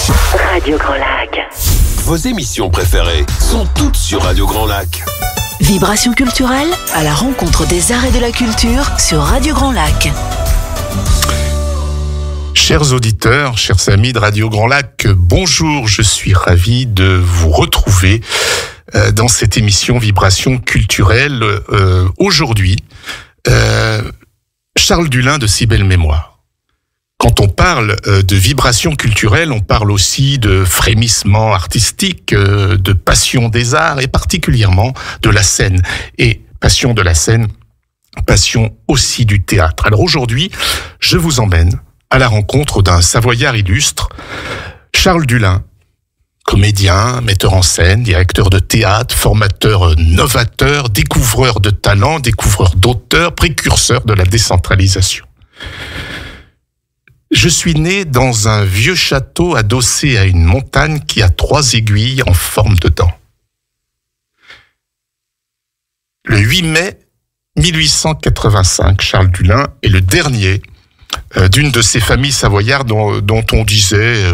Radio Grand Lac. Vos émissions préférées sont toutes sur Radio Grand Lac. Vibration culturelle à la rencontre des arts et de la culture sur Radio Grand Lac. Chers auditeurs, chers amis de Radio Grand Lac, bonjour, je suis ravi de vous retrouver dans cette émission Vibration culturelle. Aujourd'hui, Charles Dullin de Si belle mémoire. Quand on parle de vibration culturelle, on parle aussi de frémissement artistique, de passion des arts et particulièrement de la scène. Et passion de la scène, passion aussi du théâtre. Alors aujourd'hui, je vous emmène à la rencontre d'un Savoyard illustre, Charles Dullin, comédien, metteur en scène, directeur de théâtre, formateur novateur, découvreur de talents, découvreur d'auteurs, précurseur de la décentralisation. Je suis né dans un vieux château adossé à une montagne qui a 3 aiguilles en forme de dents. Le 8 mai 1885, Charles Dullin est le dernier d'une de ces familles savoyardes dont on disait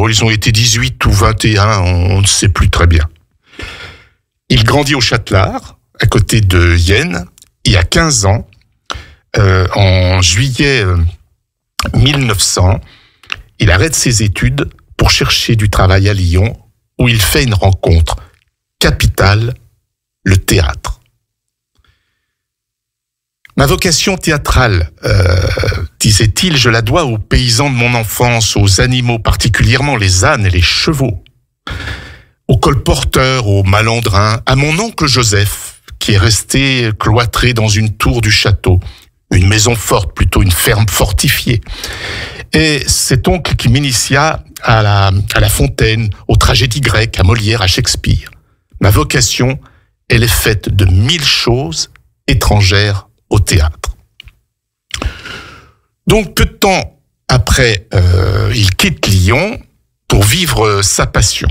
ils ont été 18 ou 21, on ne sait plus très bien. Il grandit au Châtelard, à côté de Yenne, et à 15 ans, en juillet 1900, il arrête ses études pour chercher du travail à Lyon, où il fait une rencontre capitale, le théâtre. Ma vocation théâtrale, disait-il, je la dois aux paysans de mon enfance, aux animaux, particulièrement les ânes et les chevaux, aux colporteurs, aux malandrins, à mon oncle Joseph, qui est resté cloîtré dans une tour du château, une maison forte, plutôt une ferme fortifiée. Et cet oncle qui m'initia à la Fontaine, aux tragédies grecques, à Molière, à Shakespeare. Ma vocation, elle est faite de 1000 choses étrangères au théâtre. Donc, peu de temps après, il quitte Lyon pour vivre sa passion.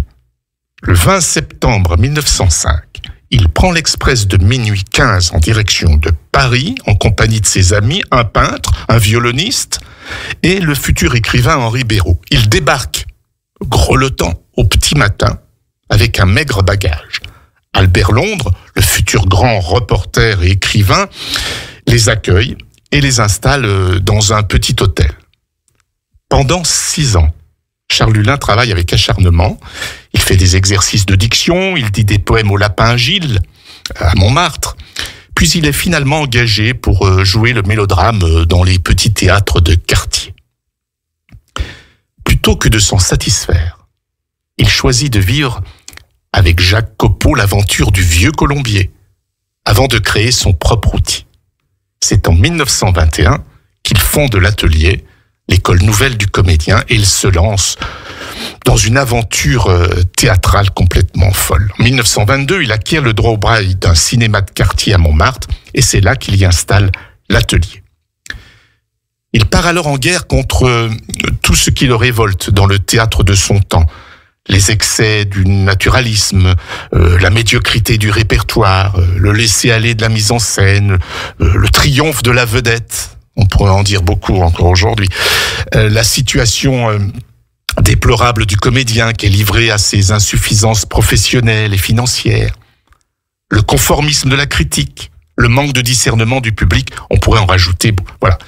Le 20 septembre 1905, il prend l'express de minuit 15 en direction de Paris, en compagnie de ses amis, un peintre, un violoniste et le futur écrivain Henri Béraud. Il débarque, grelottant, au petit matin, avec un maigre bagage. Albert Londres, le futur grand reporter et écrivain, les accueille et les installe dans un petit hôtel. Pendant 6 ans, Charles Dullin travaille avec acharnement. Il fait des exercices de diction, il dit des poèmes au Lapin Gilles, à Montmartre. Puis il est finalement engagé pour jouer le mélodrame dans les petits théâtres de quartier. Plutôt que de s'en satisfaire, il choisit de vivre avec Jacques Copeau l'aventure du vieux colombier, avant de créer son propre outil. C'est en 1921 qu'il fonde l'atelier, l'école nouvelle du comédien, et il se lance dans une aventure théâtrale complètement folle. En 1922, il acquiert le droit au braille d'un cinéma de quartier à Montmartre, et c'est là qu'il y installe l'atelier. Il part alors en guerre contre tout ce qui le révolte dans le théâtre de son temps. Les excès du naturalisme, la médiocrité du répertoire, le laisser-aller de la mise en scène, le triomphe de la vedette. On pourrait en dire beaucoup encore aujourd'hui. La situation déplorable du comédien qui est livré à ses insuffisances professionnelles et financières. Le conformisme de la critique, le manque de discernement du public, on pourrait en rajouter. Voilà.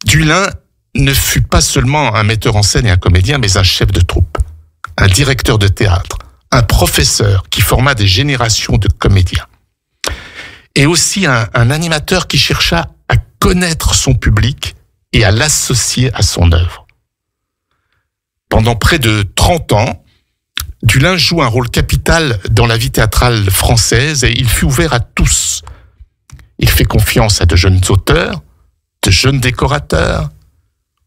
Dullin ne fut pas seulement un metteur en scène et un comédien, mais un chef de troupe, un directeur de théâtre, un professeur qui forma des générations de comédiens. Et aussi un animateur qui chercha à connaître son public et à l'associer à son œuvre. Pendant près de 30 ans, Dullin joue un rôle capital dans la vie théâtrale française et il fut ouvert à tous. Il fait confiance à de jeunes auteurs, de jeunes décorateurs.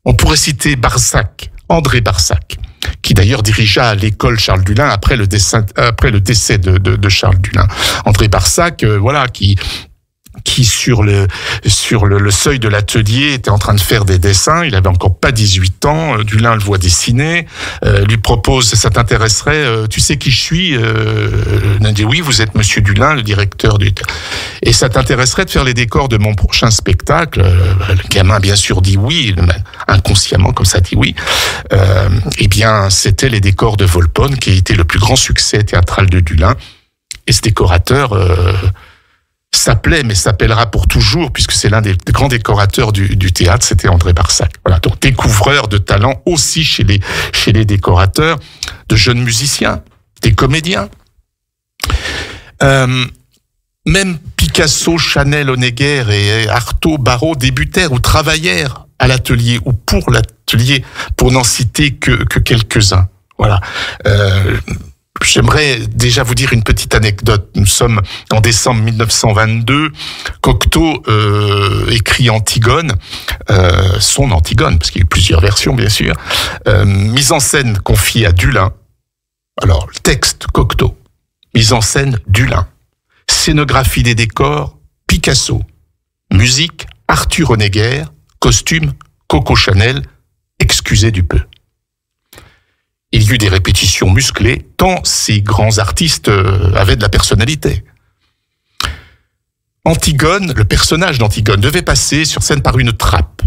On pourrait citer Barsac, André Barsac, qui d'ailleurs dirigea l'école Charles Dullin après le décès de Charles Dullin. André Barsac, qui qui sur le seuil de l'atelier était en train de faire des dessins. Il avait encore pas 18 ans. Dulin le voit dessiner, lui propose, ça t'intéresserait, tu sais qui je suis? Il dit oui, vous êtes Monsieur Dulin, le directeur du... Et ça t'intéresserait de faire les décors de mon prochain spectacle? Le gamin bien sûr dit oui, inconsciemment comme ça dit oui. Eh bien, c'était les décors de Volpone qui était le plus grand succès théâtral de Dulin. Et ce décorateur s'appelait, mais s'appellera pour toujours, puisque c'est l'un des grands décorateurs du théâtre, c'était André Barsac. Voilà, donc découvreur de talent aussi chez les décorateurs, de jeunes musiciens, des comédiens. Même Picasso, Chanel, Honegger et Artaud, Barrault débutèrent ou travaillèrent à l'atelier ou pour l'atelier, pour n'en citer que quelques-uns. Voilà. J'aimerais déjà vous dire une petite anecdote. Nous sommes en décembre 1922. Cocteau écrit Antigone, son Antigone, parce qu'il y a eu plusieurs versions bien sûr. Mise en scène confiée à Dulin. Alors, le texte Cocteau. Mise en scène Dulin. Scénographie des décors Picasso. Musique Arthur Honegger. Costume Coco Chanel. Excusez du peu. Il y eut des répétitions musclées, tant ces grands artistes avaient de la personnalité. Antigone, le personnage d'Antigone, devait passer sur scène par une trappe.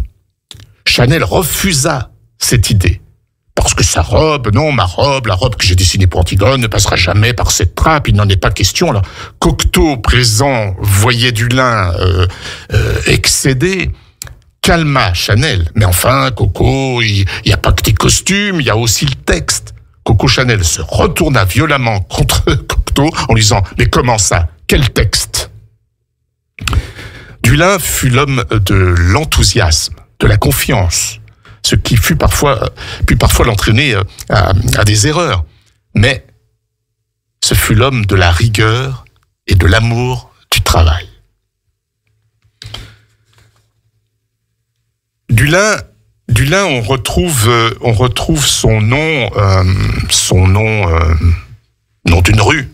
Chanel refusa cette idée. Parce que sa robe, non, ma robe, la robe que j'ai dessinée pour Antigone ne passera jamais par cette trappe, il n'en est pas question. Alors, Cocteau, présent, voyait Dulin excédé, calma Chanel. Mais enfin, Coco, il n'y a pas que tes costumes, il y a aussi le texte. Coco Chanel se retourna violemment contre Cocteau en lui disant « Mais comment ça? Quel texte ?» Dulin fut l'homme de l'enthousiasme, de la confiance, ce qui put parfois l'entraîner à des erreurs. Mais ce fut l'homme de la rigueur et de l'amour du travail. Dulin, on retrouve son nom d'une rue,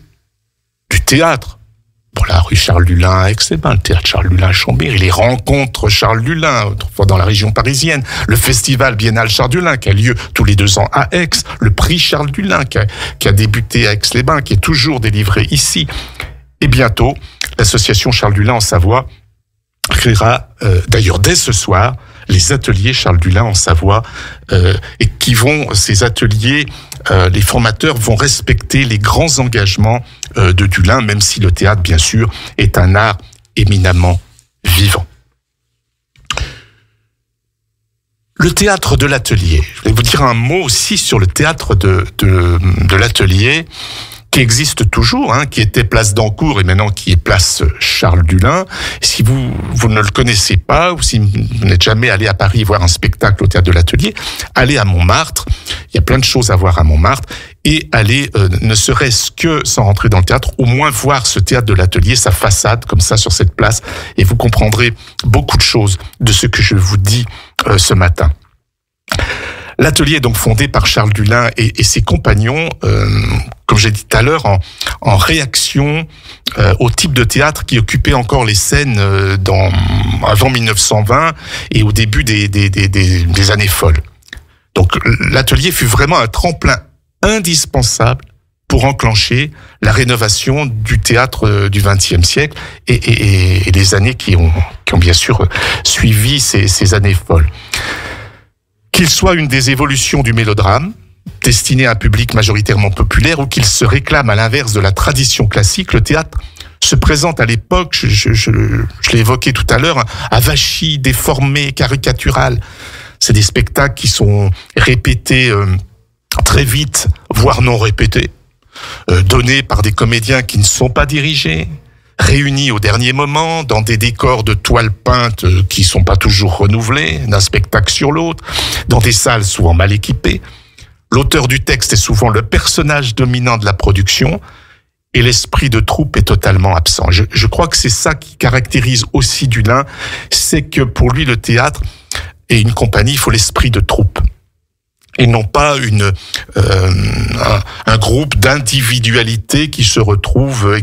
du théâtre. Bon, la rue Charles Dulin à Aix-les-Bains, le théâtre Charles Dulin à Chambéry, les rencontres Charles Dulin, autrefois dans la région parisienne, le festival biennal Charles Dulin qui a lieu tous les 2 ans à Aix, le prix Charles Dulin qui a débuté à Aix-les-Bains, qui est toujours délivré ici. Et bientôt, l'association Charles Dulin en Savoie créera, d'ailleurs dès ce soir, les ateliers Charles Dulin en Savoie, et ces ateliers, les formateurs vont respecter les grands engagements de Dulin, même si le théâtre, bien sûr, est un art éminemment vivant. Le théâtre de l'atelier. Je vais vous dire un mot aussi sur le théâtre de l'atelier, qui existe toujours, qui était place d'Ancourt et maintenant qui est place Charles Dulin. Si vous ne le connaissez pas, ou si vous n'êtes jamais allé à Paris voir un spectacle au théâtre de l'atelier, allez à Montmartre. Il y a plein de choses à voir à Montmartre. Et allez, ne serait-ce que, sans rentrer dans le théâtre, au moins voir ce théâtre de l'atelier, sa façade, comme ça, sur cette place. Et vous comprendrez beaucoup de choses de ce que je vous dis ce matin. L'atelier est donc fondé par Charles Dulin et ses compagnons, comme j'ai dit tout à l'heure, en réaction au type de théâtre qui occupait encore les scènes avant 1920 et au début des années folles. Donc l'atelier fut vraiment un tremplin indispensable pour enclencher la rénovation du théâtre du XXe siècle et les années qui ont bien sûr suivi ces années folles. Qu'il soit une des évolutions du mélodrame, destiné à un public majoritairement populaire, ou qu'il se réclame à l'inverse de la tradition classique, le théâtre se présente à l'époque, je l'ai évoqué tout à l'heure, avachi, déformé, caricatural. C'est des spectacles qui sont répétés très vite, voire non répétés, donnés par des comédiens qui ne sont pas dirigés, réunis au dernier moment dans des décors de toiles peintes qui sont pas toujours renouvelés, d'un spectacle sur l'autre, dans des salles souvent mal équipées. L'auteur du texte est souvent le personnage dominant de la production et l'esprit de troupe est totalement absent. Je crois que c'est ça qui caractérise aussi Dulin, c'est que pour lui le théâtre et une compagnie, il faut l'esprit de troupe. et non pas un groupe d'individualités qui se retrouvent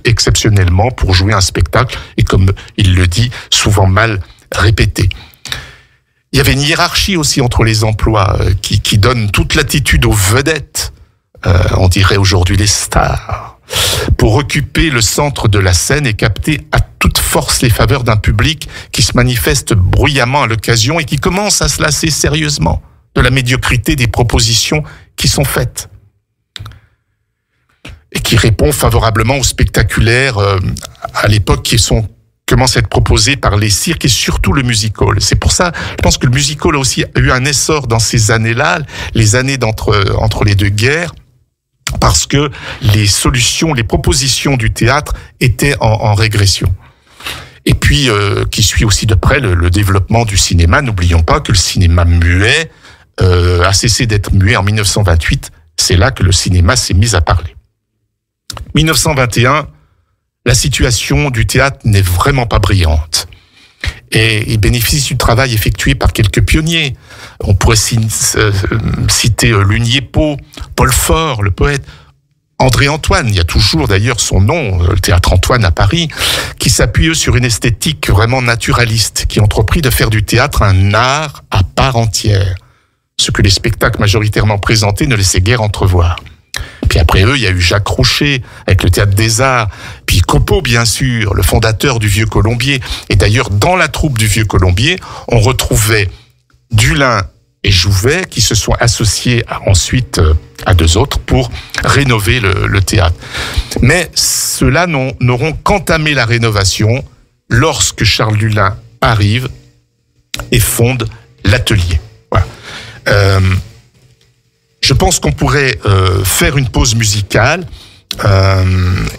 exceptionnellement pour jouer un spectacle, et comme il le dit, souvent mal répété. Il y avait une hiérarchie aussi entre les emplois qui donne toute latitude aux vedettes, on dirait aujourd'hui les stars, pour occuper le centre de la scène et capter à toute force les faveurs d'un public qui se manifeste bruyamment à l'occasion et qui commence à se lasser sérieusement de la médiocrité des propositions qui sont faites et qui répond favorablement aux spectaculaires à l'époque qui commencent à être proposés par les cirques et surtout le music-hall. C'est pour ça, je pense que le music-hall a aussi eu un essor dans ces années-là, les années entre les deux guerres, parce que les solutions, les propositions du théâtre étaient en régression. Et puis, qui suit aussi de près le développement du cinéma. N'oublions pas que le cinéma muet a cessé d'être muet en 1928. C'est là que le cinéma s'est mis à parler. 1921, la situation du théâtre n'est vraiment pas brillante. Et il bénéficie du travail effectué par quelques pionniers. On pourrait citer Lunier-Pau, Paul Faure, le poète, André-Antoine, il y a toujours d'ailleurs son nom, le Théâtre Antoine à Paris, qui s'appuie sur une esthétique vraiment naturaliste, qui entreprit de faire du théâtre un art à part entière, ce que les spectacles majoritairement présentés ne laissaient guère entrevoir. Puis après eux, il y a eu Jacques Roucher, avec le Théâtre des Arts, puis Copeau, bien sûr, le fondateur du Vieux Colombier. Et d'ailleurs, dans la troupe du Vieux Colombier, on retrouvait Dulin et Jouvet, qui se sont associés ensuite à deux autres pour rénover le théâtre. Mais ceux-là n'auront qu'entamé la rénovation lorsque Charles Dulin arrive et fonde l'Atelier. Voilà. Je pense qu'on pourrait faire une pause musicale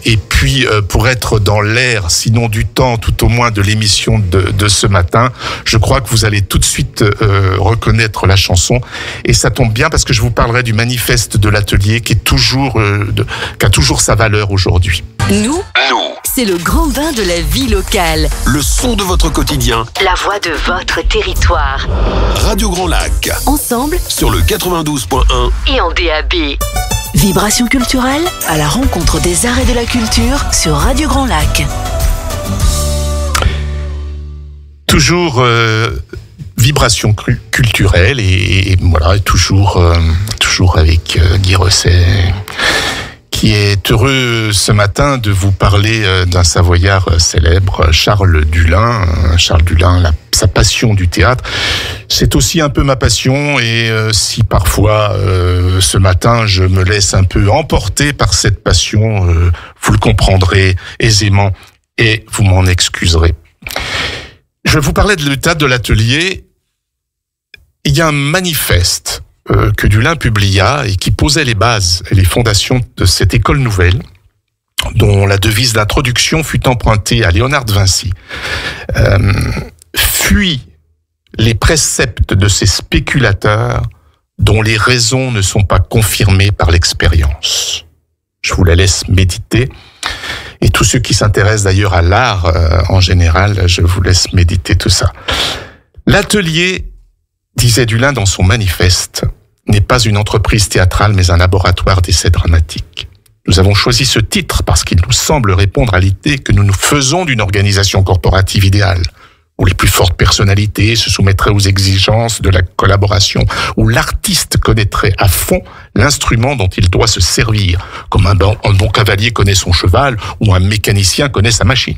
et puis pour être dans l'air, sinon du temps, tout au moins de l'émission de ce matin, je crois que vous allez tout de suite reconnaître la chanson, et ça tombe bien parce que je vous parlerai du manifeste de l'Atelier qui a toujours sa valeur aujourd'hui. Nous, c'est le grand bain de la vie locale. Le son de votre quotidien. La voix de votre territoire. Radio Grand Lac. Ensemble, Sur le 92.1. et en DAB. Vibration culturelle à la rencontre des arts et de la culture sur Radio Grand Lac. Toujours vibration culturelle et voilà, toujours avec Guy Rosset, qui est heureux ce matin de vous parler d'un Savoyard célèbre, Charles Dulin. Charles Dulin, sa passion du théâtre, c'est aussi un peu ma passion, et si parfois ce matin je me laisse un peu emporter par cette passion, vous le comprendrez aisément et vous m'en excuserez. Je vous parlais de l'état de l'Atelier. Il y a un manifeste que Dulin publia et qui posait les bases et les fondations de cette école nouvelle, dont la devise d'introduction fut empruntée à Léonard de Vinci. Fuis les préceptes de ces spéculateurs dont les raisons ne sont pas confirmées par l'expérience. Je vous la laisse méditer. Et tous ceux qui s'intéressent d'ailleurs à l'art en général, je vous laisse méditer tout ça. L'Atelier, disait Dulin dans son manifeste, n'est pas une entreprise théâtrale mais un laboratoire d'essais dramatiques. Nous avons choisi ce titre parce qu'il nous semble répondre à l'idée que nous nous faisons d'une organisation corporative idéale, où les plus fortes personnalités se soumettraient aux exigences de la collaboration, où l'artiste connaîtrait à fond l'instrument dont il doit se servir, comme un bon cavalier connaît son cheval ou un mécanicien connaît sa machine.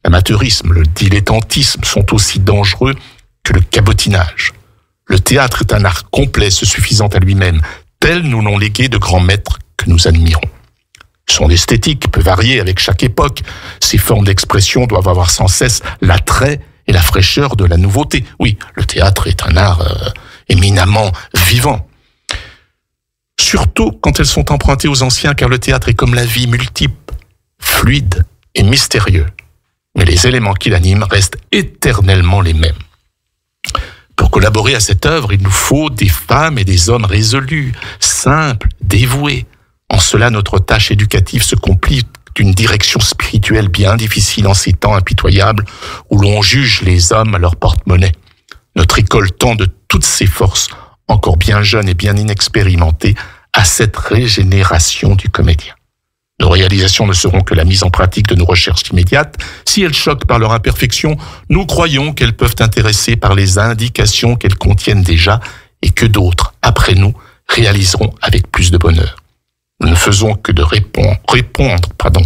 L'amateurisme, le dilettantisme sont aussi dangereux que le cabotinage. Le théâtre est un art complet, se suffisant à lui-même, tel nous l'ont légué de grands maîtres que nous admirons. Son esthétique peut varier avec chaque époque. Ses formes d'expression doivent avoir sans cesse l'attrait et la fraîcheur de la nouveauté. Oui, le théâtre est un art éminemment vivant. Surtout quand elles sont empruntées aux anciens, car le théâtre est comme la vie, multiple, fluide et mystérieux. Mais les éléments qui l'animent restent éternellement les mêmes. Pour collaborer à cette œuvre, il nous faut des femmes et des hommes résolus, simples, dévoués. En cela, notre tâche éducative se complique d'une direction spirituelle bien difficile en ces temps impitoyables où l'on juge les hommes à leur porte-monnaie. Notre école tend de toutes ses forces encore bien jeune et bien inexpérimenté, à cette régénération du comédien. Nos réalisations ne seront que la mise en pratique de nos recherches immédiates. Si elles choquent par leur imperfection, nous croyons qu'elles peuvent intéresser par les indications qu'elles contiennent déjà et que d'autres, après nous, réaliseront avec plus de bonheur. Nous ne faisons que de reprendre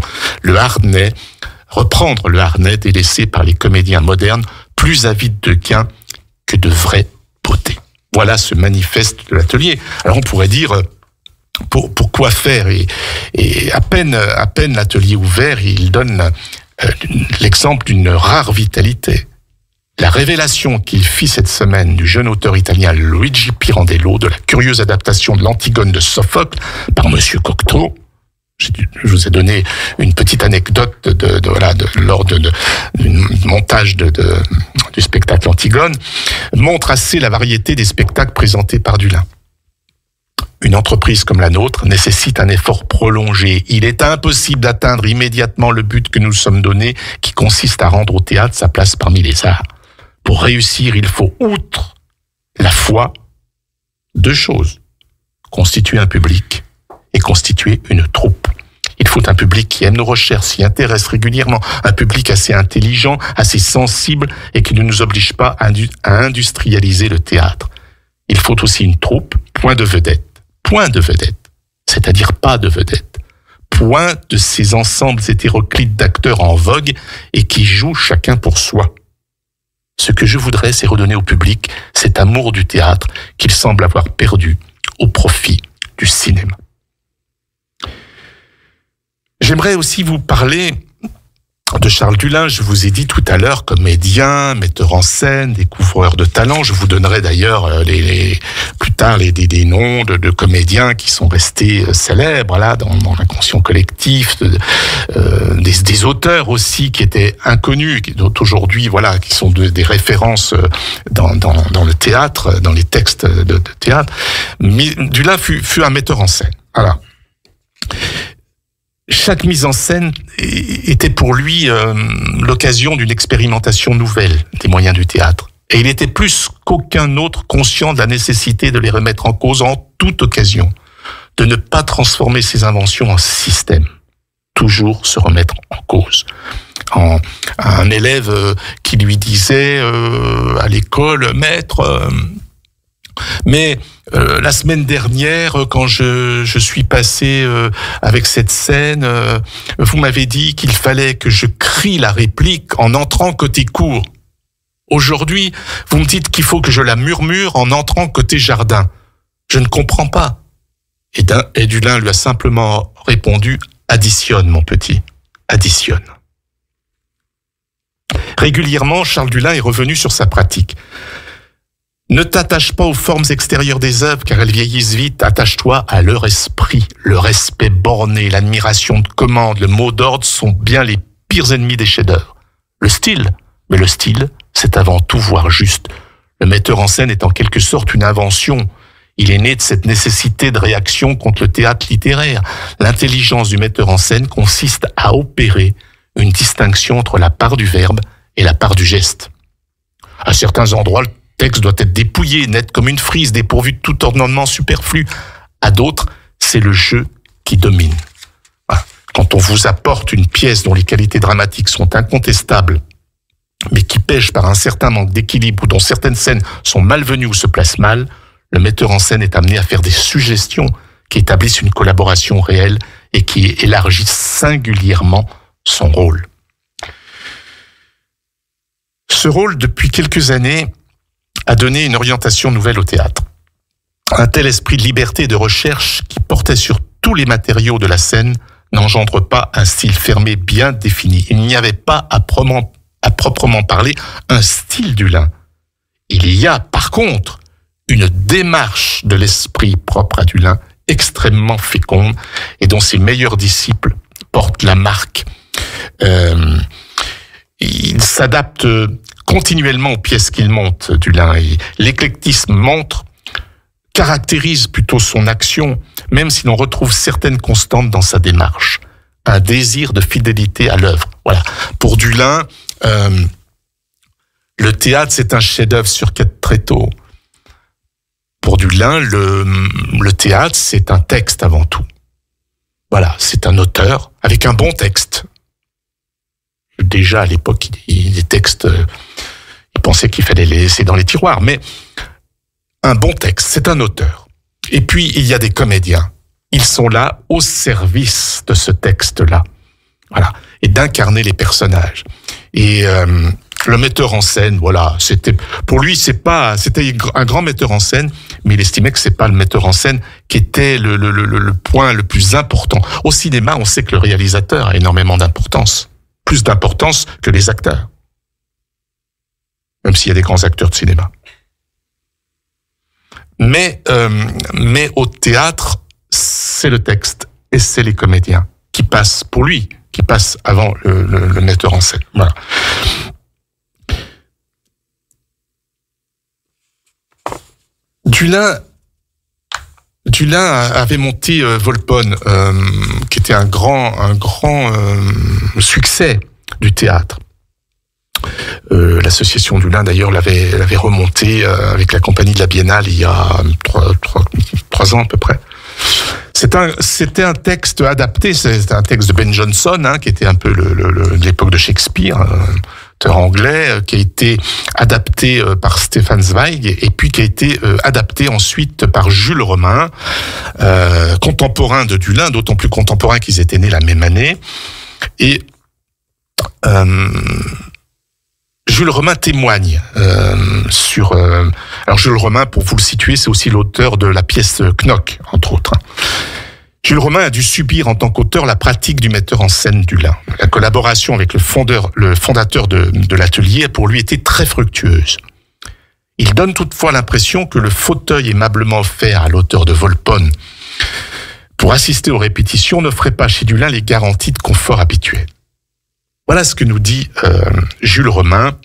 le harnais délaissé par les comédiens modernes, plus avides de gains que de vraie beauté. Voilà ce manifeste de l'atelier. Alors on pourrait dire, pour quoi faire, et à peine l'atelier ouvert, il donne l'exemple d'une rare vitalité. La révélation qu'il fit cette semaine du jeune auteur italien Luigi Pirandello de la curieuse adaptation de l'Antigone de Sophocle par Monsieur Cocteau. Je vous ai donné une petite anecdote lors du montage du spectacle Antigone, montre assez la variété des spectacles présentés par Dulin. Une entreprise comme la nôtre nécessite un effort prolongé. Il est impossible d'atteindre immédiatement le but que nous nous sommes donné, qui consiste à rendre au théâtre sa place parmi les arts. Pour réussir, il faut, outre la foi, 2 choses. Constituer un public et constituer une troupe. Il faut un public qui aime nos recherches, s'y intéresse régulièrement, un public assez intelligent, assez sensible et qui ne nous oblige pas à industrialiser le théâtre. Il faut aussi une troupe, point de vedette, c'est-à-dire pas de vedette, point de ces ensembles hétéroclites d'acteurs en vogue et qui jouent chacun pour soi. Ce que je voudrais, c'est redonner au public cet amour du théâtre qu'il semble avoir perdu au profit du cinéma. J'aimerais aussi vous parler de Charles Dulin. Je vous ai dit tout à l'heure, comédien, metteur en scène, découvreur de talent. Je vous donnerai d'ailleurs plus tard des noms de comédiens qui sont restés célèbres là dans l'inconscient collectif, des auteurs aussi qui étaient inconnus, aujourd'hui qui sont des références dans le théâtre, dans les textes de théâtre. Mais Dulin fut un metteur en scène. Voilà. Chaque mise en scène était pour lui l'occasion d'une expérimentation nouvelle des moyens du théâtre. Et il était plus qu'aucun autre conscient de la nécessité de les remettre en cause en toute occasion, de ne pas transformer ses inventions en système, toujours se remettre en cause. Un élève qui lui disait à l'école, maître, mais la semaine dernière, quand je suis passé avec cette scène, vous m'avez dit qu'il fallait que je crie la réplique en entrant côté cour. Aujourd'hui, vous me dites qu'il faut que je la murmure en entrant côté jardin. Je ne comprends pas. Et Dulin lui a simplement répondu, additionne, mon petit, additionne. Régulièrement, Charles Dulin est revenu sur sa pratique. Ne t'attache pas aux formes extérieures des œuvres, car elles vieillissent vite. Attache-toi à leur esprit. Le respect borné, l'admiration de commande, le mot d'ordre sont bien les pires ennemis des chefs-d'œuvre. Le style, c'est avant tout voir juste. Le metteur en scène est en quelque sorte une invention. Il est né de cette nécessité de réaction contre le théâtre littéraire. L'intelligence du metteur en scène consiste à opérer une distinction entre la part du verbe et la part du geste. À certains endroits, le texte doit être dépouillé, net comme une frise, dépourvu de tout ornement superflu. À d'autres, c'est le jeu qui domine. Quand on vous apporte une pièce dont les qualités dramatiques sont incontestables, mais qui pêche par un certain manque d'équilibre ou dont certaines scènes sont malvenues ou se placent mal, le metteur en scène est amené à faire des suggestions qui établissent une collaboration réelle et qui élargissent singulièrement son rôle. Ce rôle, depuis quelques années, a donné une orientation nouvelle au théâtre. Un tel esprit de liberté et de recherche qui portait sur tous les matériaux de la scène n'engendre pas un style fermé bien défini. Il n'y avait pas à proprement parler un style Dulin. Il y a, par contre, une démarche de l'esprit propre à Dulin, extrêmement féconde, et dont ses meilleurs disciples portent la marque. Il s'adapte continuellement aux pièces qu'il monte, Dulin. Et l'éclectisme caractérise plutôt son action, même si l'on retrouve certaines constantes dans sa démarche. Un désir de fidélité à l'œuvre. Voilà. Pour Dulin, le théâtre, c'est un chef-d'œuvre sur 4 tréteaux. Pour Dulin, le théâtre, c'est un texte avant tout. Voilà, c'est un auteur avec un bon texte. Déjà, à l'époque, les textes, il pensait qu'il fallait les laisser dans les tiroirs, mais un bon texte, c'est un auteur. Et puis, il y a des comédiens. Ils sont là au service de ce texte-là. Voilà. Et d'incarner les personnages. Et le metteur en scène, voilà, pour lui, c'était un grand metteur en scène, mais il estimait que c'est pas le metteur en scène qui était le point le plus important. Au cinéma, on sait que le réalisateur a énormément d'importance. Plus d'importance que les acteurs. Même s'il y a des grands acteurs de cinéma. Mais au théâtre, c'est le texte et c'est les comédiens qui passent pour lui, qui passent avant le metteur en scène. Voilà. Dulin avait monté Volpone, qui était un grand succès du théâtre. L'association Dulin, d'ailleurs, l'avait remonté avec la compagnie de la Biennale il y a 3 ans à peu près. C'était un texte adapté, c'était un texte de Ben Jonson, qui était un peu de l'époque de Shakespeare, auteur anglais, qui a été adapté par Stefan Zweig et puis qui a été adapté ensuite par Jules Romain, contemporain de Dulin, d'autant plus contemporain qu'ils étaient nés la même année. Et Jules Romain témoigne sur... alors Jules Romain, pour vous le situer, c'est aussi l'auteur de la pièce Knock, entre autres. Jules Romain a dû subir en tant qu'auteur la pratique du metteur en scène Dulin. La collaboration avec le fondateur de l'atelier a pour lui été très fructueuse. Il donne toutefois l'impression que le fauteuil aimablement offert à l'auteur de Volpone pour assister aux répétitions n'offrait pas chez Dulin les garanties de confort habituelles. Voilà ce que nous dit Jules Romain.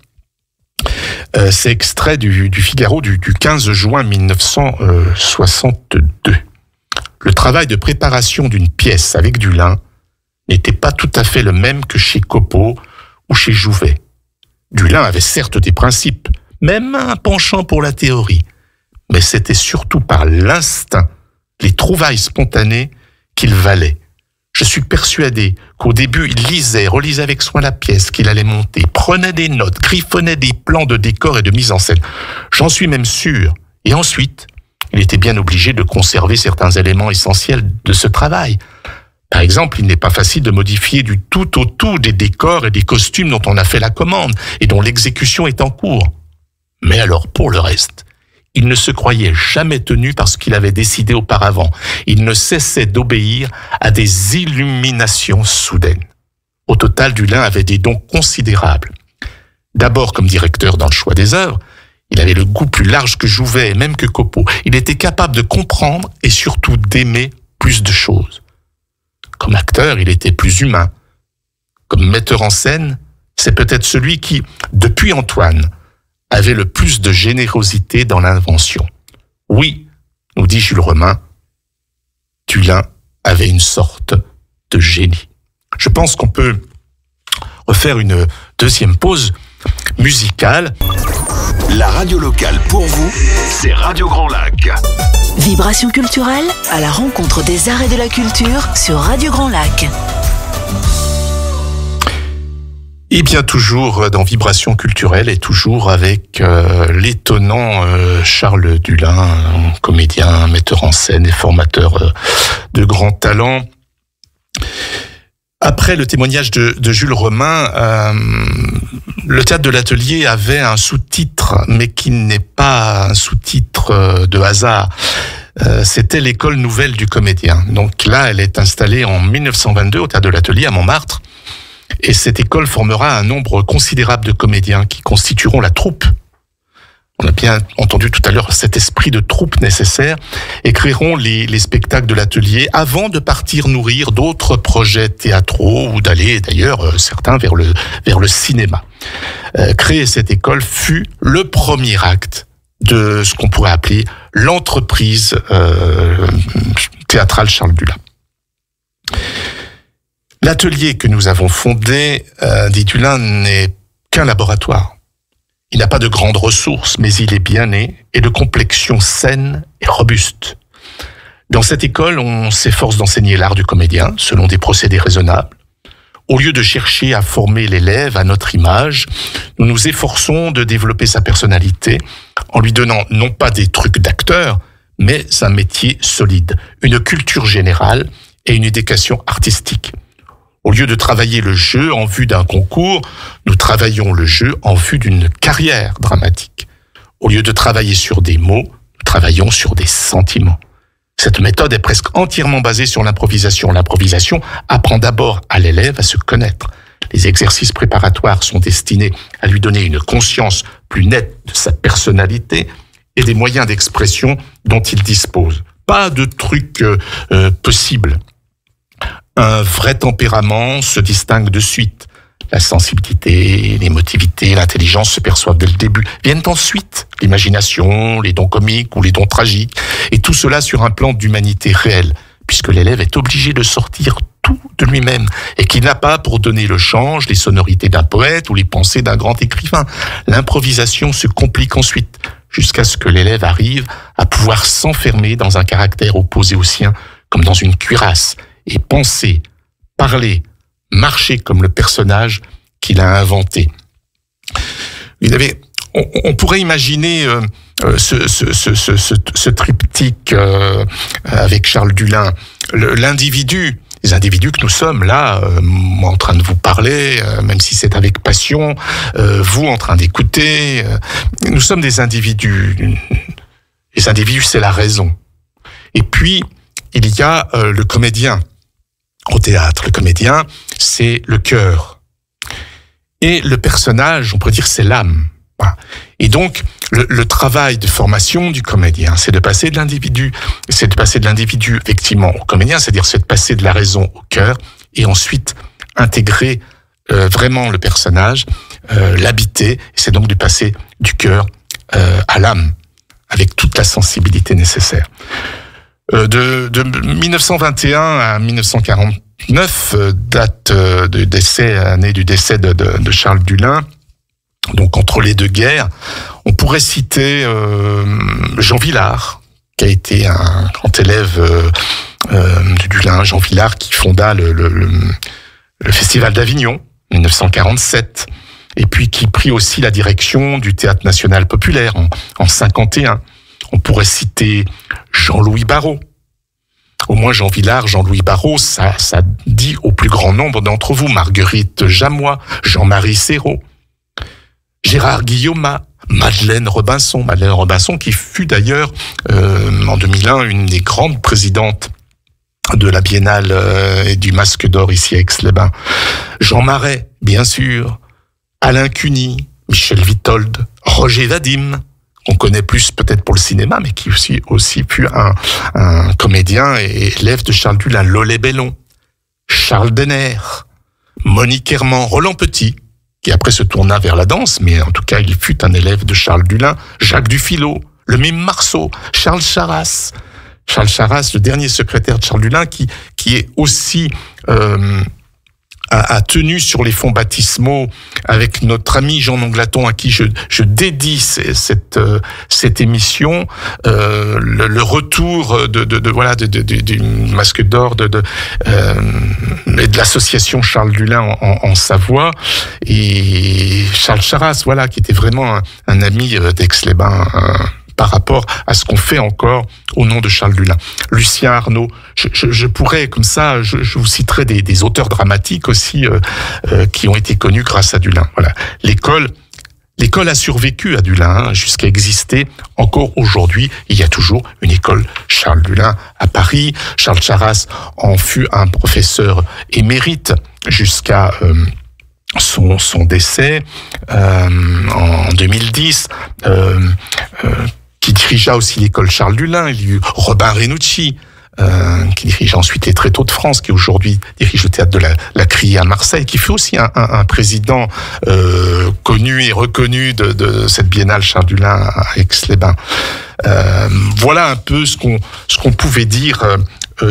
C'est extrait du Figaro du 15 juin 1962. Le travail de préparation d'une pièce avec Dulin n'était pas tout à fait le même que chez Copeau ou chez Jouvet. Dulin avait certes des principes, même un penchant pour la théorie, mais c'était surtout par l'instinct, les trouvailles spontanées qu'il valait. Je suis persuadé qu'au début, il lisait, relisait avec soin la pièce qu'il allait monter, prenait des notes, griffonnait des plans de décor et de mise en scène. J'en suis même sûr. Et ensuite, il était bien obligé de conserver certains éléments essentiels de ce travail. Par exemple, il n'est pas facile de modifier du tout au tout des décors et des costumes dont on a fait la commande et dont l'exécution est en cours. Mais alors, pour le reste, il ne se croyait jamais tenu par ce qu'il avait décidé auparavant. Il ne cessait d'obéir à des illuminations soudaines. Au total, Dulin avait des dons considérables. D'abord comme directeur dans le choix des œuvres, il avait le goût plus large que Jouvet et même que Copeau. Il était capable de comprendre et surtout d'aimer plus de choses. Comme acteur, il était plus humain. Comme metteur en scène, c'est peut-être celui qui, depuis Antoine, avait le plus de générosité dans l'invention. Oui, nous dit Jules Romain, Dulin avait une sorte de génie. Je pense qu'on peut refaire une deuxième pause musicale. La radio locale pour vous, c'est Radio Grand Lac. Vibration culturelle à la rencontre des arts et de la culture sur Radio Grand Lac. Et bien toujours dans Vibration culturelle et toujours avec l'étonnant Charles Dulin, comédien, metteur en scène et formateur de grands talents. Après le témoignage de Jules Romain, le théâtre de l'Atelier avait un sous-titre, mais qui n'est pas un sous-titre de hasard. C'était l'École nouvelle du comédien. Donc là, elle est installée en 1922 au théâtre de l'Atelier à Montmartre. Et cette école formera un nombre considérable de comédiens qui constitueront la troupe. On a bien entendu tout à l'heure cet esprit de troupe nécessaire et créeront les spectacles de l'Atelier avant de partir nourrir d'autres projets théâtraux ou d'aller d'ailleurs certains vers le cinéma. Créer cette école fut le premier acte de ce qu'on pourrait appeler l'entreprise théâtrale Charles Dulin. L'atelier que nous avons fondé, dit Dulin, n'est qu'un laboratoire. Il n'a pas de grandes ressources, mais il est bien né et de complexion saine et robuste. Dans cette école, on s'efforce d'enseigner l'art du comédien selon des procédés raisonnables. Au lieu de chercher à former l'élève à notre image, nous nous efforçons de développer sa personnalité en lui donnant non pas des trucs d'acteur, mais un métier solide, une culture générale et une éducation artistique. Au lieu de travailler le jeu en vue d'un concours, nous travaillons le jeu en vue d'une carrière dramatique. Au lieu de travailler sur des mots, nous travaillons sur des sentiments. Cette méthode est presque entièrement basée sur l'improvisation. L'improvisation apprend d'abord à l'élève à se connaître. Les exercices préparatoires sont destinés à lui donner une conscience plus nette de sa personnalité et des moyens d'expression dont il dispose. Pas de trucs possibles. Un vrai tempérament se distingue de suite. La sensibilité, l'émotivité, l'intelligence se perçoivent dès le début. Viennent ensuite l'imagination, les dons comiques ou les dons tragiques. Et tout cela sur un plan d'humanité réelle, puisque l'élève est obligé de sortir tout de lui-même et qu'il n'a pas pour donner le change, les sonorités d'un poète ou les pensées d'un grand écrivain. L'improvisation se complique ensuite, jusqu'à ce que l'élève arrive à pouvoir s'enfermer dans un caractère opposé au sien, comme dans une cuirasse, et penser, parler, marcher comme le personnage qu'il a inventé. On pourrait imaginer ce triptyque avec Charles Dullin, l'individu, les individus que nous sommes là, en train de vous parler, même si c'est avec passion, vous en train d'écouter, nous sommes des individus. Les individus, c'est la raison. Et puis, il y a le comédien au théâtre. Le comédien, c'est le cœur. Et le personnage, on pourrait dire, c'est l'âme. Voilà. Et donc, le travail de formation du comédien, c'est de passer de l'individu, effectivement, au comédien, c'est-à-dire c'est de passer de la raison au cœur, et ensuite intégrer vraiment le personnage, l'habiter, et c'est donc de passer du cœur à l'âme, avec toute la sensibilité nécessaire. De 1921 à 1949, date de décès, année du décès de Charles Dullin, donc entre les deux guerres, on pourrait citer Jean Vilar, qui a été un grand élève de Dullin, Jean Vilar, qui fonda le Festival d'Avignon, 1947, et puis qui prit aussi la direction du Théâtre National Populaire en 51. On pourrait citer Jean-Louis Barrault. Au moins Jean Vilar, Jean-Louis Barrault, ça dit au plus grand nombre d'entre vous. Marguerite Jamois, Jean-Marie Serrault, Gérard Guillaume, Madeleine Robinson qui fut d'ailleurs en 2001 une des grandes présidentes de la Biennale et du Masque d'Or ici à Aix-les-Bains. Jean Marais, bien sûr, Alain Cuny, Michel Vitold, Roger Vadim, qu'on connaît plus peut-être pour le cinéma, mais qui aussi fut un comédien et élève de Charles Dullin, Lollet Bellon, Charles Denner, Monique Herman, Roland Petit, qui après se tourna vers la danse, mais en tout cas il fut un élève de Charles Dullin, Jacques Dufilot, le mime Marceau, Charles Charras, le dernier secrétaire de Charles Dullin, qui est aussi a tenu sur les fonds baptismaux avec notre ami Jean Anglaton, à qui je dédie cette émission, le retour du Masque d'Or et de l'association Charles Dullin en Savoie, et Charles Charras, qui était vraiment un ami d'Aix-les-Bains, par rapport à ce qu'on fait encore au nom de Charles Dullin. Lucien Arnaud, je pourrais, comme ça, je vous citerai des auteurs dramatiques aussi qui ont été connus grâce à Dullin. Voilà. L'école a survécu à Dullin, jusqu'à exister encore aujourd'hui. Il y a toujours une école Charles Dullin à Paris. Charles Charras en fut un professeur émérite jusqu'à son décès en 2010. Qui dirigea aussi l'école Charles Dullin. Il y eut Robin Renucci, qui dirige ensuite les Tréteaux de France, qui aujourd'hui dirige le théâtre de la Criée à Marseille, qui fut aussi un président connu et reconnu de cette biennale Charles Dullin à Aix-les-Bains. Voilà un peu ce qu'on pouvait dire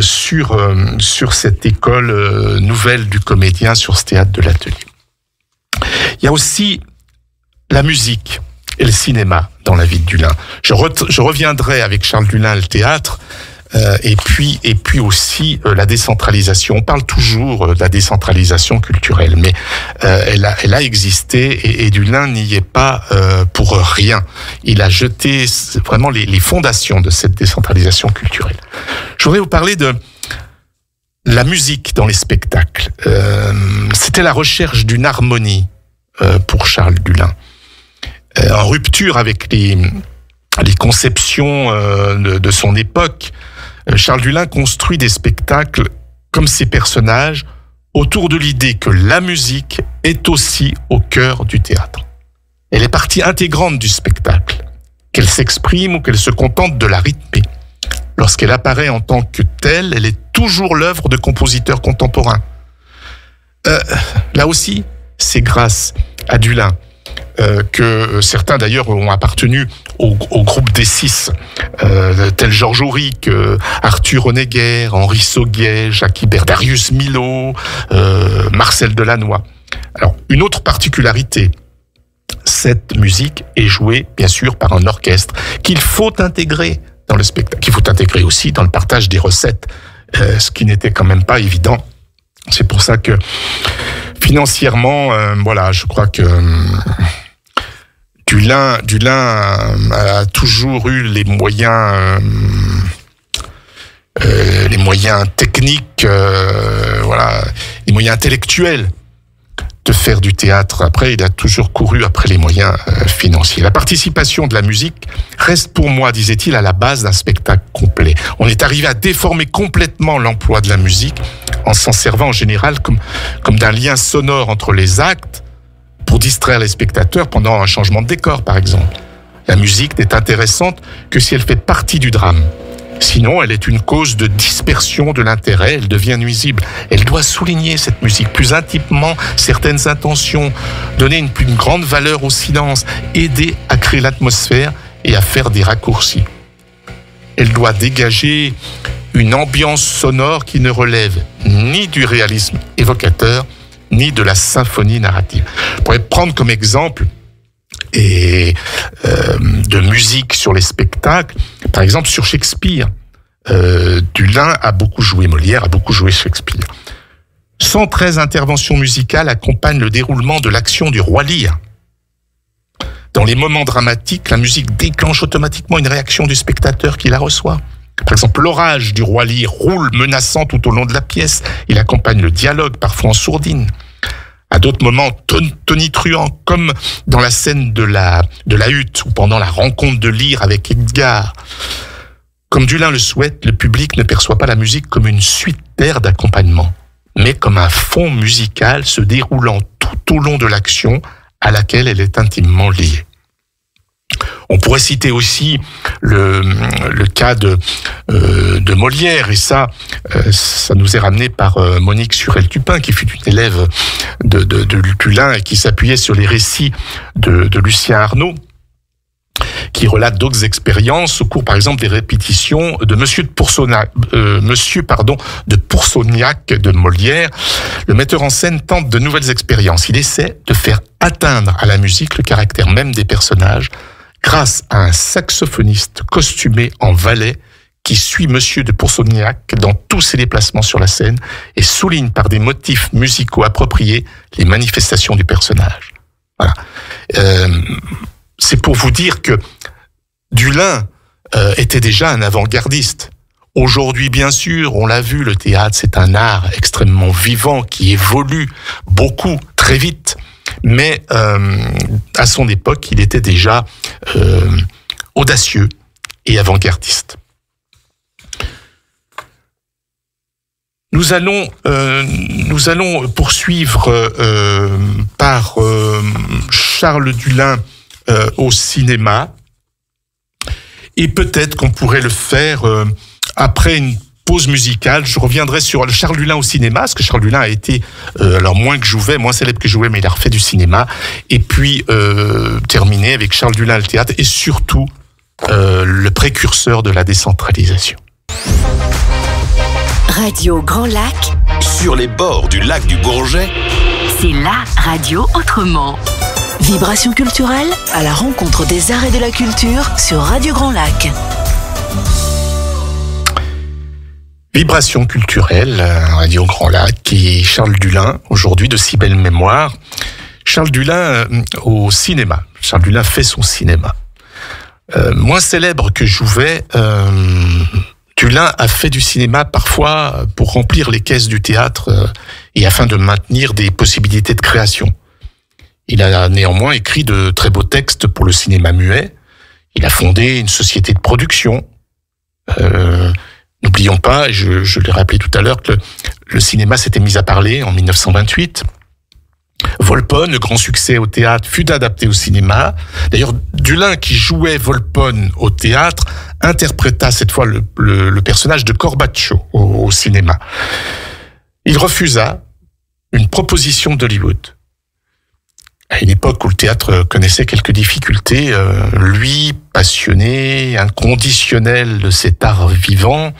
sur cette école nouvelle du comédien, sur ce théâtre de l'Atelier. Il y a aussi la musique. et le cinéma dans la vie de Dulin. Je reviendrai avec Charles Dulin le théâtre, et puis aussi la décentralisation. On parle toujours de la décentralisation culturelle, mais elle a existé et Dulin n'y est pas pour rien. Il a jeté vraiment les fondations de cette décentralisation culturelle. Je voudrais vous parler de la musique dans les spectacles. C'était la recherche d'une harmonie pour Charles Dulin, en rupture avec les conceptions de son époque. Charles Dulin construit des spectacles comme ses personnages autour de l'idée que la musique est aussi au cœur du théâtre. Elle est partie intégrante du spectacle, qu'elle s'exprime ou qu'elle se contente de la rythmer. Lorsqu'elle apparaît en tant que telle, elle est toujours l'œuvre de compositeurs contemporains. Là aussi, c'est grâce à Dulin que certains d'ailleurs ont appartenu au groupe des Six, tels Georges Auric, Arthur Honegger, Henri Sauguet, Jacques Ibert, Darius Milhaud, Marcel Delannoy. Alors, une autre particularité, cette musique est jouée, bien sûr, par un orchestre qu'il faut intégrer dans le spectacle, qu'il faut intégrer aussi dans le partage des recettes, ce qui n'était quand même pas évident. C'est pour ça que, financièrement, voilà, je crois que Dulin a toujours eu les moyens techniques, voilà, les moyens intellectuels de faire du théâtre. Après, il a toujours couru après les moyens financiers. La participation de la musique reste pour moi, disait-il, à la base d'un spectacle complet. On est arrivé à déformer complètement l'emploi de la musique en s'en servant en général comme d'un lien sonore entre les actes pour distraire les spectateurs pendant un changement de décor, par exemple. La musique n'est intéressante que si elle fait partie du drame. Sinon, elle est une cause de dispersion de l'intérêt, elle devient nuisible. Elle doit souligner, cette musique, plus intimement certaines intentions, donner une plus grande valeur au silence, aider à créer l'atmosphère et à faire des raccourcis. Elle doit dégager une ambiance sonore qui ne relève ni du réalisme évocateur, ni de la symphonie narrative. Je pourrais prendre comme exemple de musique sur les spectacles, par exemple sur Shakespeare. Dulin a beaucoup joué Molière, a beaucoup joué Shakespeare. 113 interventions musicales accompagnent le déroulement de l'action du roi Lear. Dans les moments dramatiques, la musique déclenche automatiquement une réaction du spectateur qui la reçoit. Par exemple, l'orage du roi Lear roule menaçant tout au long de la pièce. Il accompagne le dialogue, parfois en sourdine. À d'autres moments, tonitruant, comme dans la scène de la hutte ou pendant la rencontre de Lear avec Edgar. Comme Dulin le souhaite, le public ne perçoit pas la musique comme une suite d'airs d'accompagnement, mais comme un fond musical se déroulant tout au long de l'action à laquelle elle est intimement liée. On pourrait citer aussi le cas de Molière, et ça nous est ramené par Monique Surel-Tupin, qui fut une élève de Dulin et qui s'appuyait sur les récits de Lucien Arnaud, qui relate d'autres expériences au cours, par exemple, des répétitions de Monsieur de Pourceaugnac de Molière. Le metteur en scène tente de nouvelles expériences. Il essaie de faire atteindre à la musique le caractère même des personnages grâce à un saxophoniste costumé en valet qui suit Monsieur de Pourceaugnac dans tous ses déplacements sur la scène et souligne par des motifs musicaux appropriés les manifestations du personnage. Voilà. C'est pour vous dire que Dulin était déjà un avant-gardiste. Aujourd'hui, bien sûr, on l'a vu, le théâtre, c'est un art extrêmement vivant qui évolue beaucoup, très vite. Mais à son époque, il était déjà audacieux et avant-gardiste. Nous allons poursuivre par Charles Dulin au cinéma, et peut-être qu'on pourrait le faire après une pause musicale. Je reviendrai sur Charles Dulin au cinéma, parce que Charles Dulin a été, alors moins célèbre que Jouvet, mais il a refait du cinéma, et puis terminer avec Charles Dulin le théâtre, et surtout le précurseur de la décentralisation. Radio Grand Lac. Sur les bords du lac du Bourget. C'est la radio autrement. Vibration culturelle à la rencontre des arts et de la culture sur Radio Grand Lac. Vibration culturelle, Radio Grand Lac, et Charles Dullin, aujourd'hui de si belle mémoire. Charles Dullin au cinéma. Charles Dullin fait son cinéma. Moins célèbre que Jouvet, Dullin a fait du cinéma parfois pour remplir les caisses du théâtre et afin de maintenir des possibilités de création. Il a néanmoins écrit de très beaux textes pour le cinéma muet. Il a fondé une société de production. N'oublions pas, et je l'ai rappelé tout à l'heure, que le cinéma s'était mis à parler en 1928. Volpone, le grand succès au théâtre, fut adapté au cinéma. D'ailleurs, Dullin, qui jouait Volpone au théâtre, interpréta cette fois le personnage de Corbaccio au cinéma. Il refusa une proposition d'Hollywood. À une époque où le théâtre connaissait quelques difficultés, lui, passionné, inconditionnel de cet art vivant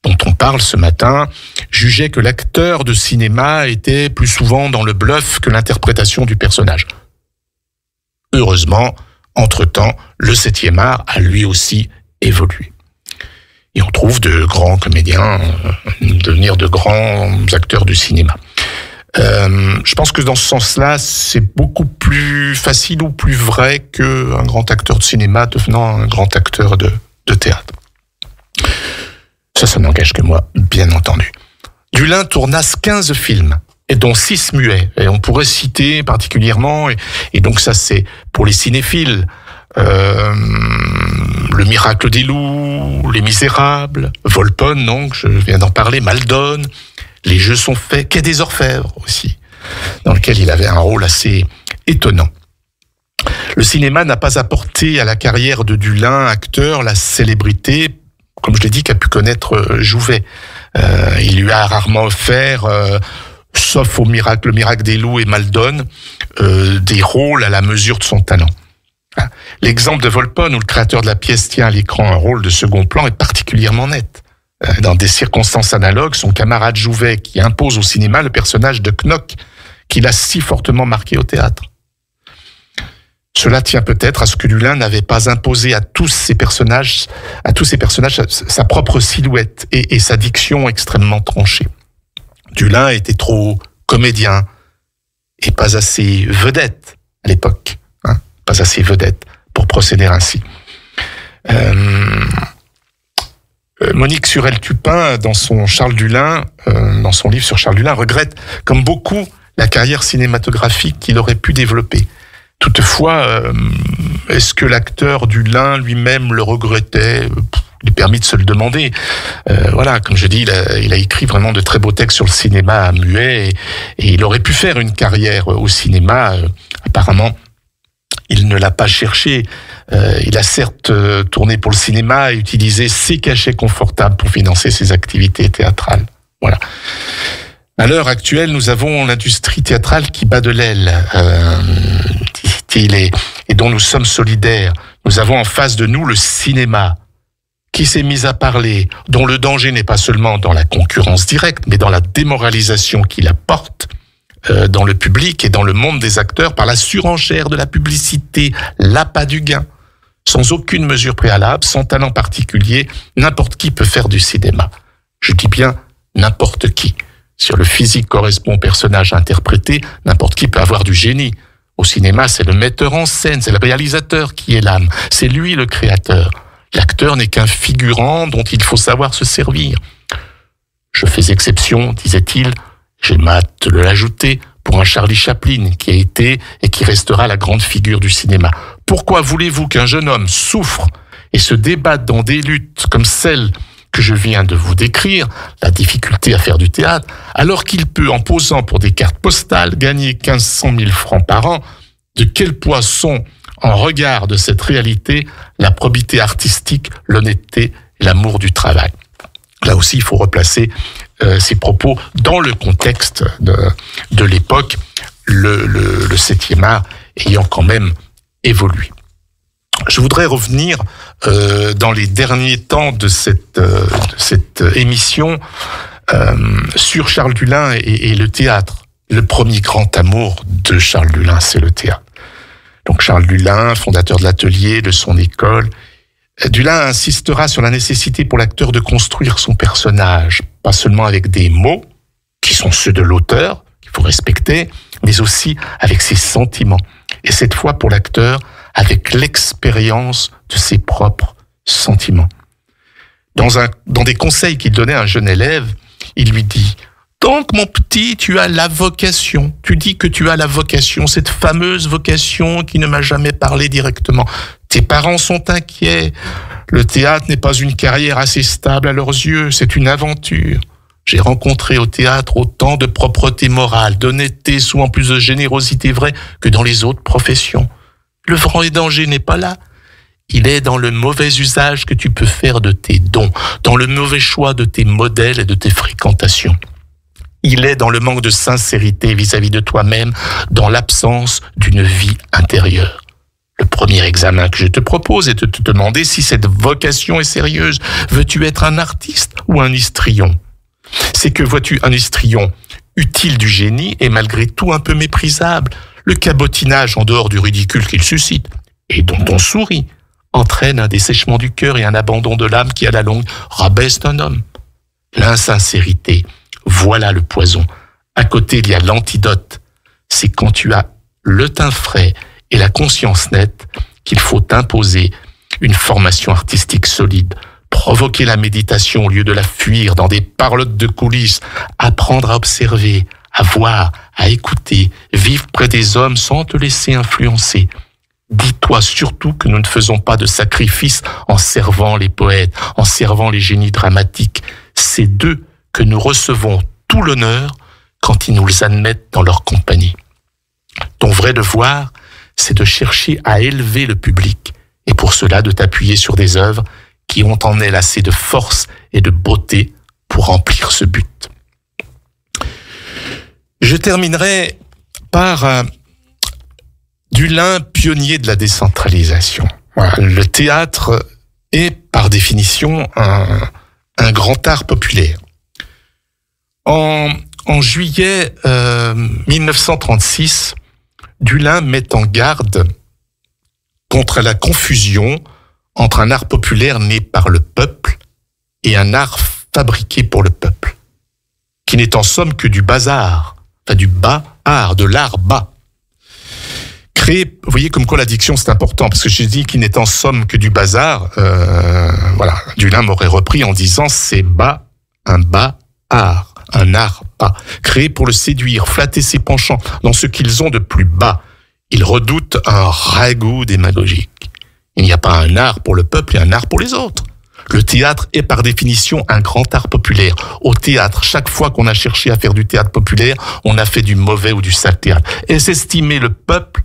dont on parle ce matin, jugeait que l'acteur de cinéma était plus souvent dans le bluff que l'interprétation du personnage. Heureusement, entre-temps, le 7e art a lui aussi évolué. Et on trouve de grands comédiens devenir de grands acteurs du cinéma. Je pense que dans ce sens-là, c'est beaucoup plus facile ou plus vrai qu'un grand acteur de cinéma devenant un grand acteur de théâtre. Ça n'engage que moi, bien entendu. Dullin tourna 15 films, et dont 6 muets. Et on pourrait citer particulièrement, et donc ça c'est pour les cinéphiles, Le Miracle des Loups, Les Misérables, Volpone, donc je viens d'en parler, Maldon, Les Jeux sont faits, Quai des Orfèvres aussi, dans lequel il avait un rôle assez étonnant. Le cinéma n'a pas apporté à la carrière de Dullin, acteur, la célébrité, comme je l'ai dit, qu'a pu connaître Jouvet. Il lui a rarement offert, sauf Le Miracle des Loups et Maldon, des rôles à la mesure de son talent. L'exemple de Volpone, où le créateur de la pièce tient à l'écran un rôle de second plan, est particulièrement net. Dans des circonstances analogues, son camarade Jouvet, qui impose au cinéma le personnage de Knock, qu'il a si fortement marqué au théâtre. Cela tient peut-être à ce que Dullin n'avait pas imposé à tous ces personnages sa propre silhouette et sa diction extrêmement tranchée. Dullin était trop comédien et pas assez vedette à l'époque, pas assez vedette pour procéder ainsi. Monique Surel-Tupin, dans son Charles Dullin, dans son livre sur Charles Dullin, regrette, comme beaucoup, la carrière cinématographique qu'il aurait pu développer. Toutefois, est-ce que l'acteur Dullin lui-même le regrettait ? Il est permis de se le demander. Voilà, comme je dis, il a écrit vraiment de très beaux textes sur le cinéma muet et il aurait pu faire une carrière au cinéma. Apparemment, il ne l'a pas cherché. Il a certes tourné pour le cinéma et utilisé ses cachets confortables pour financer ses activités théâtrales. Voilà. À l'heure actuelle, nous avons l'industrie théâtrale qui bat de l'aile, dit-il, et dont nous sommes solidaires. Nous avons en face de nous le cinéma, qui s'est mis à parler, dont le danger n'est pas seulement dans la concurrence directe, mais dans la démoralisation qu'il apporte dans le public et dans le monde des acteurs par la surenchère de la publicité, l'appât du gain. Sans aucune mesure préalable, sans talent particulier, n'importe qui peut faire du cinéma. Je dis bien n'importe qui. Si le physique correspond au personnage interprété, n'importe qui peut avoir du génie. Au cinéma, c'est le metteur en scène, c'est le réalisateur qui est l'âme. C'est lui le créateur. L'acteur n'est qu'un figurant dont il faut savoir se servir. Je fais exception, disait-il, j'ai hâte de l'ajouter, pour un Charlie Chaplin qui a été et qui restera la grande figure du cinéma. Pourquoi voulez-vous qu'un jeune homme souffre et se débatte dans des luttes comme celle que je viens de vous décrire, la difficulté à faire du théâtre, alors qu'il peut, en posant pour des cartes postales, gagner 1500 000 francs par an? De quel poids sont, en regard de cette réalité, la probité artistique, l'honnêteté et l'amour du travail? Là aussi, il faut replacer ces propos dans le contexte de l'époque, le 7e art ayant quand même évolué. Je voudrais revenir dans les derniers temps de cette émission sur Charles Dullin et le théâtre. Le premier grand amour de Charles Dullin, c'est le théâtre. Donc Charles Dullin, fondateur de l'atelier, de son école. Dullin insistera sur la nécessité pour l'acteur de construire son personnage, pas seulement avec des mots, qui sont ceux de l'auteur, qu'il faut respecter, mais aussi avec ses sentiments. Et cette fois pour l'acteur, avec l'expérience de ses propres sentiments. Dans des conseils qu'il donnait à un jeune élève, il lui dit « Donc, mon petit, tu as la vocation. Tu dis que tu as la vocation, cette fameuse vocation qui ne m'a jamais parlé directement. Tes parents sont inquiets. Le théâtre n'est pas une carrière assez stable à leurs yeux, c'est une aventure. J'ai rencontré au théâtre autant de propreté morale, d'honnêteté, souvent plus de générosité vraie que dans les autres professions. Le vrai danger n'est pas là. Il est dans le mauvais usage que tu peux faire de tes dons, dans le mauvais choix de tes modèles et de tes fréquentations. Il est dans le manque de sincérité vis-à-vis de toi-même, dans l'absence d'une vie intérieure. Le premier examen que je te propose est de te demander si cette vocation est sérieuse. Veux-tu être un artiste ou un histrion ? C'est que, vois-tu, un histrion utile du génie est malgré tout un peu méprisable. Le cabotinage en dehors du ridicule qu'il suscite, et dont on sourit, entraîne un dessèchement du cœur et un abandon de l'âme qui, à la longue, rabaisse un homme. L'insincérité, voilà le poison. À côté, il y a l'antidote. C'est quand tu as le teint frais et la conscience nette qu'il faut imposer une formation artistique solide, provoquer la méditation au lieu de la fuir dans des parlottes de coulisses, apprendre à observer, à voir, à écouter, vivre près des hommes sans te laisser influencer. Dis-toi surtout que nous ne faisons pas de sacrifice en servant les poètes, en servant les génies dramatiques. C'est d'eux que nous recevons tout l'honneur quand ils nous admettent dans leur compagnie. Ton vrai devoir, c'est de chercher à élever le public et pour cela de t'appuyer sur des œuvres qui ont en elles assez de force et de beauté pour remplir ce but. Je terminerai par Dullin, pionnier de la décentralisation. Voilà, le théâtre est par définition un grand art populaire. En juillet 1936, Dullin met en garde contre la confusion entre un art populaire né par le peuple et un art fabriqué pour le peuple, qui n'est en somme que du bazar, enfin du bas art, de l'art bas. Créé, vous voyez comme quoi l'addiction c'est important, parce que je dis qu'il n'est en somme que du bazar, voilà, Dullin m'aurait repris en disant c'est bas, un bas art, un art bas, créé pour le séduire, flatter ses penchants dans ce qu'ils ont de plus bas. Il redoute un ragoût démagogique. Il n'y a pas un art pour le peuple et un art pour les autres. Le théâtre est par définition un grand art populaire. Au théâtre, chaque fois qu'on a cherché à faire du théâtre populaire, on a fait du mauvais ou du sale théâtre. Est-ce estimer le peuple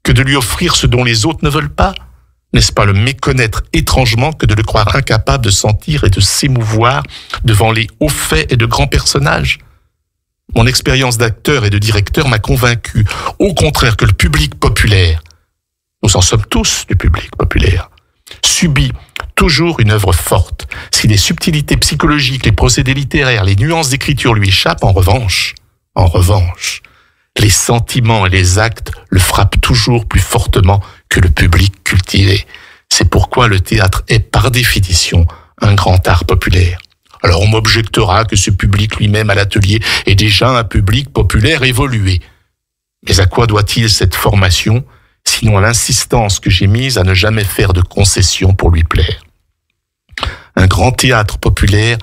que de lui offrir ce dont les autres ne veulent pas? N'est-ce pas le méconnaître étrangement que de le croire incapable de sentir et de s'émouvoir devant les hauts faits et de grands personnages? Mon expérience d'acteur et de directeur m'a convaincu, au contraire, que le public populaire, nous en sommes tous du public populaire, subit toujours une œuvre forte. Si les subtilités psychologiques, les procédés littéraires, les nuances d'écriture lui échappent, en revanche, les sentiments et les actes le frappent toujours plus fortement que le public cultivé. C'est pourquoi le théâtre est par définition un grand art populaire. Alors on m'objectera que ce public lui-même à l'atelier est déjà un public populaire évolué. Mais à quoi doit-il cette formation, sinon à l'insistance que j'ai mise à ne jamais faire de concessions pour lui plaire? Un grand théâtre populaire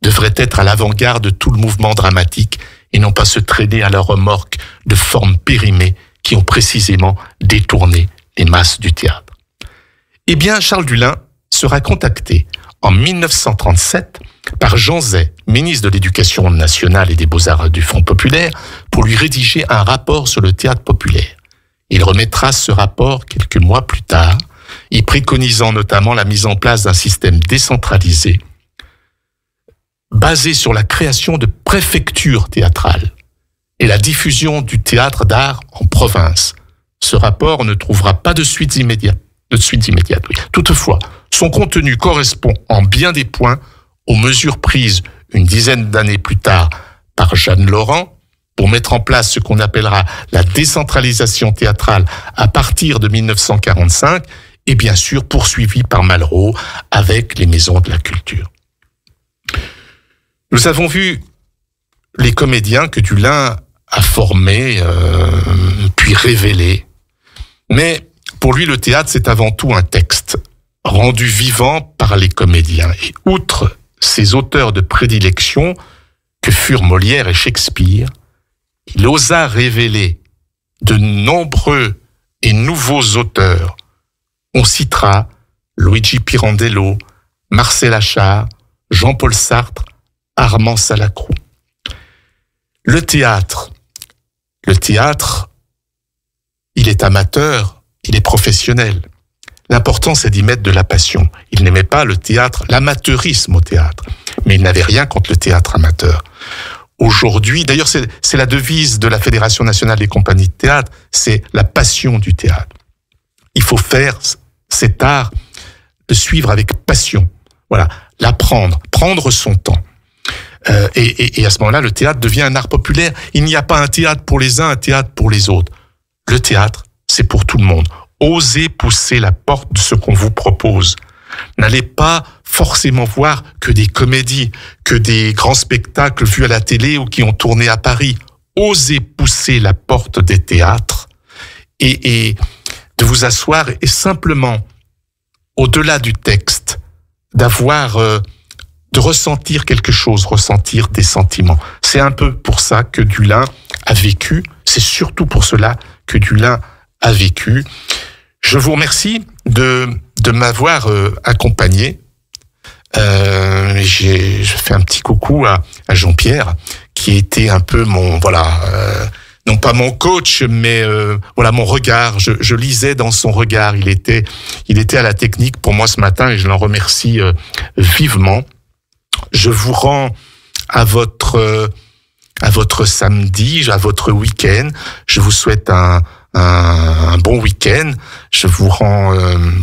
devrait être à l'avant-garde de tout le mouvement dramatique et non pas se traîner à la remorque de formes périmées qui ont précisément détourné les masses du théâtre. Eh bien, Charles Dullin sera contacté en 1937 par Jean Zay, ministre de l'Éducation nationale et des Beaux-Arts du Front populaire, pour lui rédiger un rapport sur le théâtre populaire. Il remettra ce rapport quelques mois plus tard, y préconisant notamment la mise en place d'un système décentralisé basé sur la création de préfectures théâtrales et la diffusion du théâtre d'art en province. Ce rapport ne trouvera pas de suites immédiates. Oui. Toutefois, son contenu correspond en bien des points aux mesures prises une dizaine d'années plus tard par Jeanne Laurent pour mettre en place ce qu'on appellera la décentralisation théâtrale à partir de 1945, et bien sûr poursuivi par Malraux avec les maisons de la culture. Nous avons vu les comédiens que Dulin a formés, puis révélés. Mais pour lui, le théâtre, c'est avant tout un texte rendu vivant par les comédiens. Et outre ses auteurs de prédilection, que furent Molière et Shakespeare, il osa révéler de nombreux et nouveaux auteurs. On citera Luigi Pirandello, Marcel Achard, Jean-Paul Sartre, Armand Salacrou. Le théâtre, il est amateur, il est professionnel. L'important, c'est d'y mettre de la passion. Il n'aimait pas le théâtre, l'amateurisme au théâtre, mais il n'avait rien contre le théâtre amateur. Aujourd'hui, d'ailleurs, c'est la devise de la Fédération nationale des compagnies de théâtre, c'est la passion du théâtre. Il faut faire cet art, le suivre avec passion. Voilà, l'apprendre, prendre son temps. Et à ce moment-là, le théâtre devient un art populaire. Il n'y a pas un théâtre pour les uns, un théâtre pour les autres. Le théâtre, c'est pour tout le monde. Osez pousser la porte de ce qu'on vous propose. N'allez pas forcément voir que des comédies, que des grands spectacles vus à la télé ou qui ont tourné à Paris. Osez pousser la porte des théâtres et de vous asseoir et simplement, au-delà du texte, de ressentir quelque chose, ressentir des sentiments. C'est un peu pour ça que Dulin a vécu. C'est surtout pour cela que Dulin a vécu. Je vous remercie de m'avoir accompagné. Je fais un petit coucou à Jean-Pierre, qui était un peu mon, non pas mon coach, mais mon regard. Je lisais dans son regard. Il était à la technique pour moi ce matin et je l'en remercie vivement. Je vous rends à votre samedi, à votre week-end. Je vous souhaite un bon week-end. Je vous rends...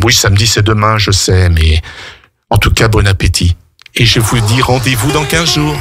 oui, samedi, c'est demain, je sais, mais en tout cas, bon appétit. Et je vous dis rendez-vous dans 15 jours.